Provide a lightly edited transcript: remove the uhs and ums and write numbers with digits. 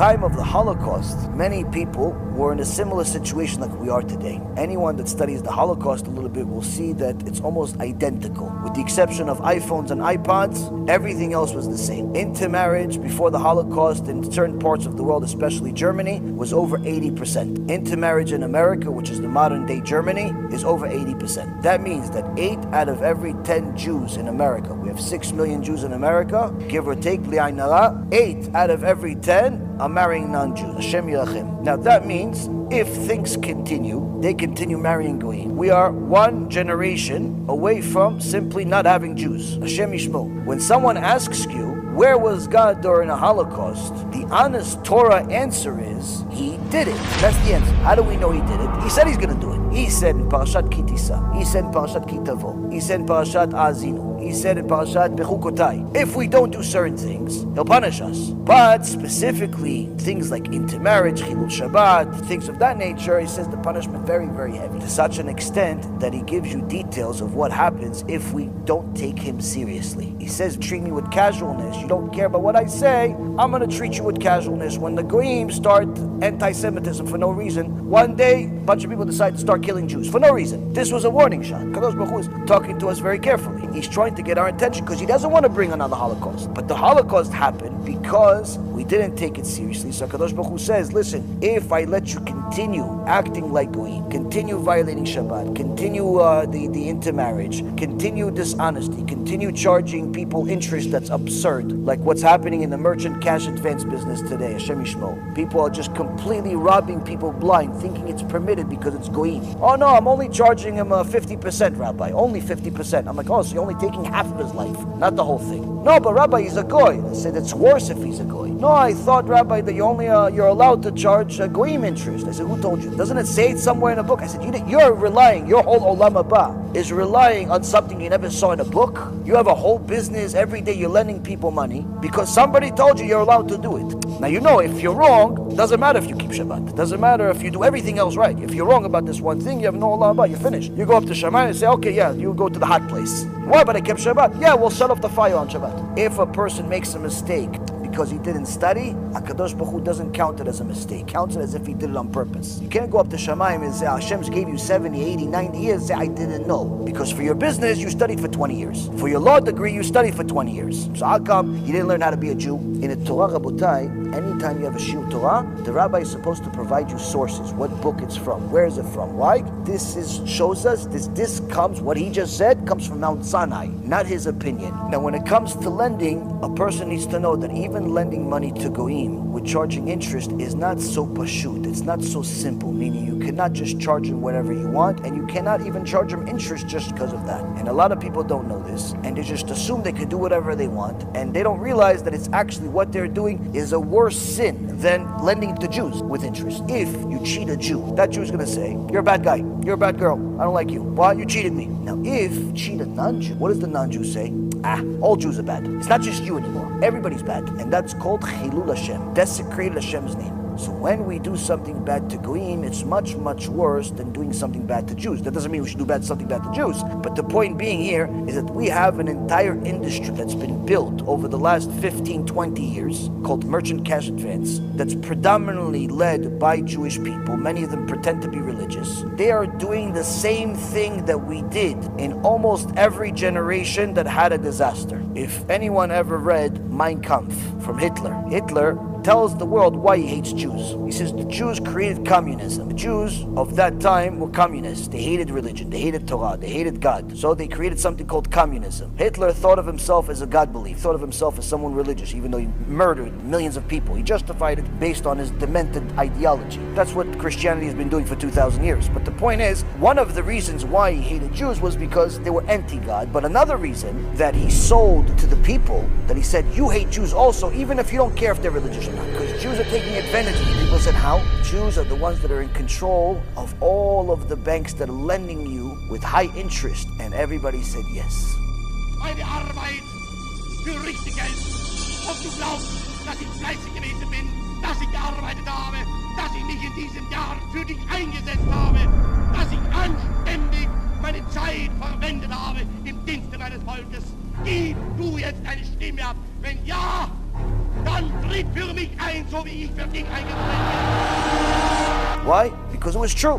time of the Holocaust, many people were in a similar situation like we are today. Anyone that studies the Holocaust a little bit will see that it's almost identical. With the exception of iPhones and iPods, everything else was the same. Intermarriage before the Holocaust in certain parts of the world, especially Germany, was over 80%. Intermarriage in America, which is the modern day Germany, is over 80%. That means that 8 out of every 10 Jews in America, we have 6 million Jews in America, give or take, 8 out of every 10 are marrying non-Jews. HaShem Yirachim. Now that means if things continue, they continue marrying Goyim. We are one generation away from simply not having Jews. HaShem Yishmo. When someone asks you, where was God during the Holocaust? The honest Torah answer is, He did it. That's the answer. How do we know He did it? He said He's going to do it. He said in Parashat Kitisa. He said in Parashat Kitavo. He said in Parashat Azinu. He said in Parashat Bechukotai. If we don't do certain things, He'll punish us. But specifically, things like intermarriage, Chilul Shabbat, things of that nature, He says the punishment very, very heavy. To such an extent that He gives you details of what happens if we don't take Him seriously. He says, treat me with casualness. You don't care about what I say, I'm going to treat you with casualness. When the Goyim start anti-Semitism for no reason, one day, a bunch of people decide to start killing Jews for no reason. This was a warning shot. Kadosh Baruch Hu is talking to us very carefully. He's trying to get our attention because He doesn't want to bring another Holocaust. But the Holocaust happened because we didn't take it seriously. So Kadosh Baruch Hu says, listen, if I let you continue acting like Goyim, continue violating Shabbat, continue the intermarriage, continue dishonesty, continue charging people interest that's absurd, like what's happening in the merchant cash advance business today, Hashem Yishmo. People are just completely robbing people blind, thinking it's permitted because it's Goyim. Oh no, I'm only charging him 50%, Rabbi, only 50%. I'm like, oh, so you're only taking half of his life, not the whole thing. No, but Rabbi, he's a goy. I said, it's worse if he's a goy. No, I thought, Rabbi, that you only you're allowed to charge goyim interest. I said, who told you? Doesn't it say it somewhere in a book? I said, you're relying, your whole olam haba is relying on something you never saw in a book. You have a whole business, every day you're lending people money because somebody told you you're allowed to do it. Now you know, if you're wrong, it doesn't matter if you keep Shabbat. It doesn't matter if you do everything else right. If you're wrong about this one thing, you have no olam haba, you're finished. You go up to Shammai and say, okay, yeah, you go to the hot place. Why? But I kept Shabbat. Yeah, we'll shut off the fire on Shabbat. If a person makes a mistake because he didn't study, HaKadosh Baruch Hu doesn't count it as a mistake. Counts it as if he did it on purpose. You can't go up to Shamayim and say, Hashem's gave you 70, 80, 90 years, and say, I didn't know. Because for your business, you studied for 20 years. For your law degree, you studied for 20 years. So how come you didn't learn how to be a Jew? In a Torah, Rabotai, anytime you have a shiur Torah, the rabbi is supposed to provide you sources, what book it's from, where is it from. Why? Shows us, this comes, what he just said, comes from Mount Sinai, not his opinion. Now when it comes to lending, a person needs to know that even lending money to Goyim with charging interest is not so pashut, it's not so simple, meaning you cannot just charge him whatever you want, and you cannot even charge him interest just because of that. And a lot of people don't know this, and they just assume they can do whatever they want, and they don't realize that it's actually what they're doing is a worse sin than lending to Jews with interest. If you cheat a Jew, that Jew is going to say, you're a bad guy, you're a bad girl, I don't like you. Why? You cheated me. Now if you cheat a non-Jew, what does the non-Jew say? All Jews are bad. It's not just you anymore. Everybody's bad. And that's called Chilul Hashem. Desecrated Hashem's name. So when we do something bad to Goyim, it's much, much worse than doing something bad to Jews. That doesn't mean we should do something bad to Jews. But the point being here is that we have an entire industry that's been built over the last 15, 20 years called merchant cash advance that's predominantly led by Jewish people. Many of them pretend to be religious. They are doing the same thing that we did in almost every generation that had a disaster. If anyone ever read Mein Kampf from Hitler, Hitler tells the world why he hates Jews. He says the Jews created communism. The Jews of that time were communists. They hated religion, they hated Torah, they hated God. So they created something called communism. Hitler thought of himself as a God belief, thought of himself as someone religious, even though he murdered millions of people. He justified it based on his demented ideology. That's what Christianity has been doing for 2,000 years. But the point is, one of the reasons why he hated Jews was because they were anti-God. But another reason that he sold to the people, that he said, you hate Jews also, even if you don't care if they're religious. Because Jews are taking advantage of you. People said, how? Jews are the ones that are in control of all of the banks that are lending you with high interest. And everybody said yes. Meine Arbeit für richtig Geld. Ob du glaubst, dass ich fleißig gewesen bin, dass ich gearbeitet habe, dass ich mich in diesem Jahr für dich eingesetzt habe, dass ich anständig meine Zeit verwendet habe im Dienste meines Volkes. Gib du jetzt deine Stimme ab. Wenn ja, dann Tritt für mich ein, so wie ich für dich eingetreten bin. Why? Because it was true.